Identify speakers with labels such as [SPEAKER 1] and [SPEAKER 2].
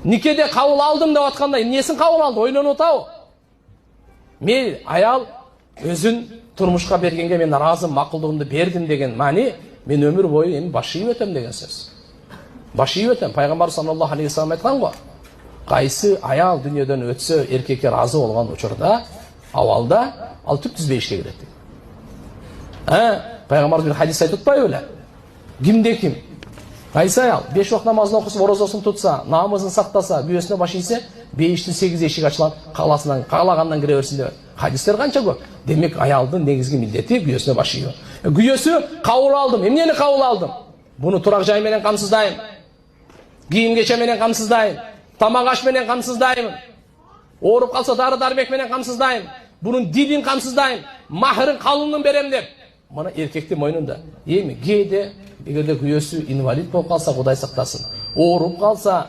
[SPEAKER 1] Никеде кабыл алдым деп атканда эмнесин кабыл алды? Ойлонуп атабы? Мен аял өзүн турмушка бергенге мен разы, макулдугумду бердим деген мани, мен өмүр бою эми баш ийип өтөм деген сөз. Баш ийип өтөм. Пайгамбар саллаллаху алейхи вассалам айткан го. Кайсы аял дүнүйөдөн өтсө, эркекке разы болгон учурда, авалда ал түп түзбөй ишке кирет. Пайгамбар бир хадис айтып атпайбы беле? Кимде ким? Кайсы аял 5 вакыт намазын окуса, орозосун тутса, намазын сактаса, күйөөсүнө баш ийсе, 5-тин 8 эшик ачылган, каалагандан кире берсин деп. Хадистер канча көп. Демек аялдын негизги милдети күйөөсүнө баш ийүү. Күйөөсү кабыл алдым. Эмнени кабыл алдым? Буну турак жай менен камсыздайм. Кийим кече менен камсыздайм. Тамак аш менен камсыздайм. Ооруп калса дары дармек менен камсыздайм. Bunun dilin kamsыздайм, махырын калынын берем деп. Мына эркектин мойнунда. Эми кээде эгерде күйөөсү инвалид болуп калса, Кудай сактасын, ооруп калса,